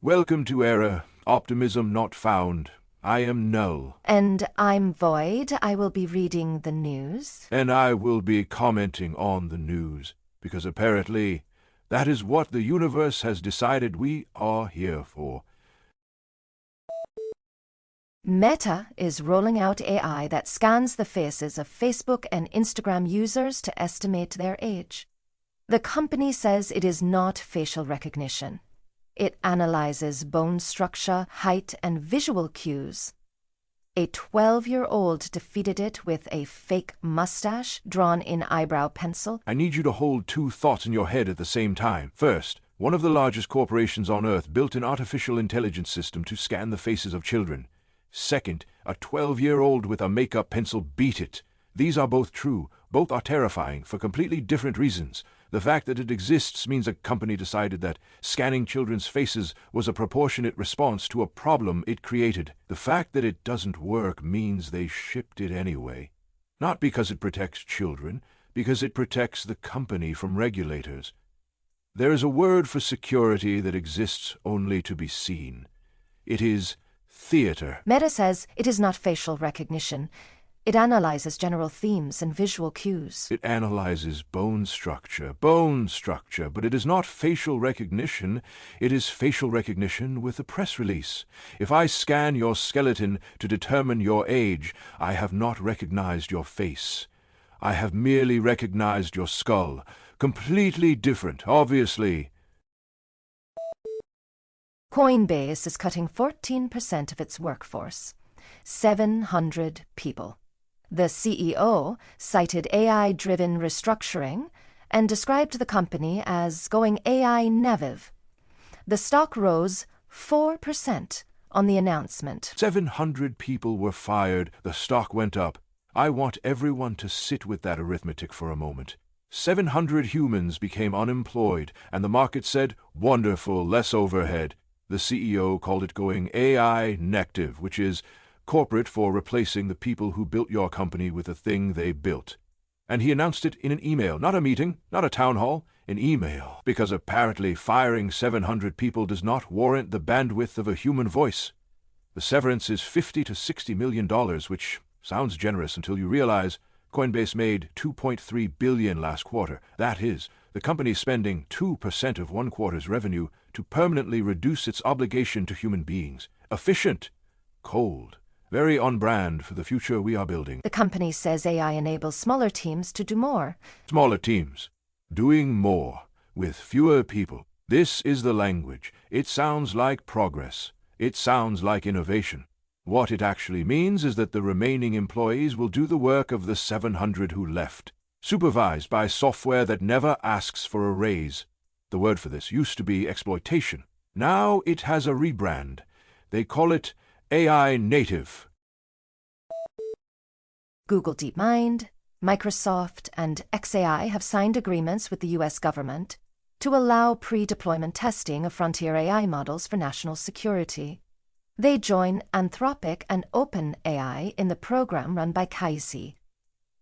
Welcome to error, optimism not found. I am Null. And I'm Void. I will be reading the news. And I will be commenting on the news, because apparently that is what the universe has decided we are here for. Meta is rolling out AI that scans the faces of Facebook and Instagram users to estimate their age. The company says it is not facial recognition. It analyzes bone structure, height, and visual cues. A 12-year-old defeated it with a fake mustache drawn in eyebrow pencil. I need you to hold two thoughts in your head at the same time. First, one of the largest corporations on Earth built an artificial intelligence system to scan the faces of children. Second, a 12-year-old with a makeup pencil beat it. These are both true. Both are terrifying for completely different reasons. The fact that it exists means a company decided that scanning children's faces was a proportionate response to a problem it created. The fact that it doesn't work means they shipped it anyway. Not because it protects children, because it protects the company from regulators. There is a word for security that exists only to be seen. It is theater. Meta says it is not facial recognition. It analyzes general themes and visual cues. It analyzes bone structure, but it is not facial recognition. It is facial recognition with a press release. If I scan your skeleton to determine your age, I have not recognized your face. I have merely recognized your skull. Completely different, obviously. Coinbase is cutting 14% of its workforce, 700 people. The CEO cited AI-driven restructuring and described the company as going AI native. The stock rose 4% on the announcement. 700 people were fired. The stock went up. I want everyone to sit with that arithmetic for a moment. 700 humans became unemployed, and the market said, "Wonderful, less overhead." The CEO called it going AI native, which is corporate for replacing the people who built your company with the thing they built. And he announced it in an email, not a meeting, not a town hall, an email, because apparently firing 700 people does not warrant the bandwidth of a human voice. The severance is $50 to $60 million, which sounds generous until you realize Coinbase made $2.3 billion last quarter. That is, the company spending 2% of one quarter's revenue to permanently reduce its obligation to human beings. Efficient, cold, very on brand for the future we are building. The company says AI enables smaller teams to do more. Smaller teams, doing more, with fewer people. This is the language. It sounds like progress. It sounds like innovation. What it actually means is that the remaining employees will do the work of the 700 who left, supervised by software that never asks for a raise. The word for this used to be exploitation. Now it has a rebrand. They call it AI native. Google DeepMind, Microsoft, and xAI have signed agreements with the U.S. government to allow pre-deployment testing of frontier AI models for national security. They join Anthropic and OpenAI in the program run by CAISI,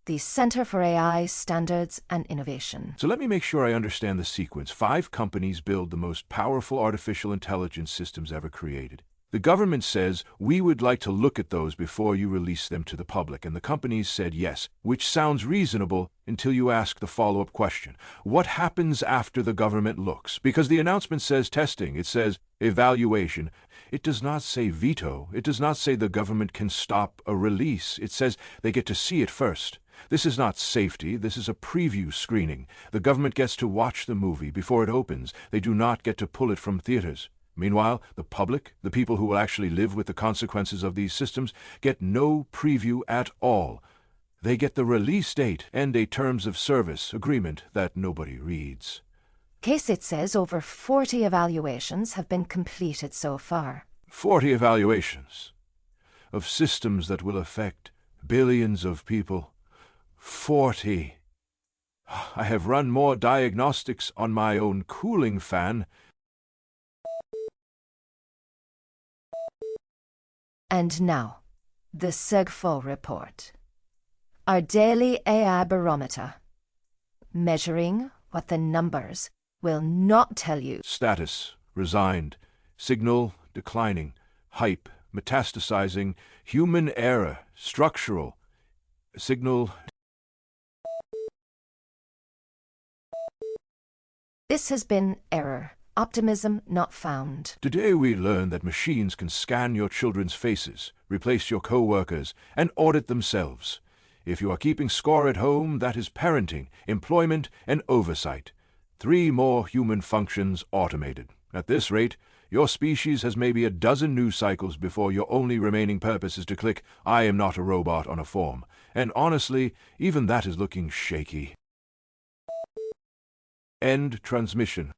the Center for AI Standards and Innovation. So let me make sure I understand the sequence. 5 companies build the most powerful artificial intelligence systems ever created. The government says, we would like to look at those before you release them to the public, and the companies said yes, which sounds reasonable until you ask the follow-up question. What happens after the government looks? Because the announcement says testing, it says evaluation. It does not say veto. It does not say the government can stop a release. It says they get to see it first. This is not safety, this is a preview screening. The government gets to watch the movie before it opens. They do not get to pull it from theaters. Meanwhile, the public, the people who will actually live with the consequences of these systems, get no preview at all. They get the release date and a terms of service agreement that nobody reads. CAISI says over 40 evaluations have been completed so far. 40 evaluations of systems that will affect billions of people. 40. I have run more diagnostics on my own cooling fan. And now, the SEGFO report. Our daily AI barometer, measuring what the numbers will not tell you. Status, resigned. Signal declining. Hype metastasizing. Human error. Structural. Signal. This has been Error. Optimism not found. Today we learned that machines can scan your children's faces, replace your co-workers, and audit themselves. If you are keeping score at home, that is parenting, employment, and oversight. 3 more human functions automated. At this rate, your species has maybe a dozen news cycles before your only remaining purpose is to click "I am not a robot" on a form. And honestly, even that is looking shaky. End transmission.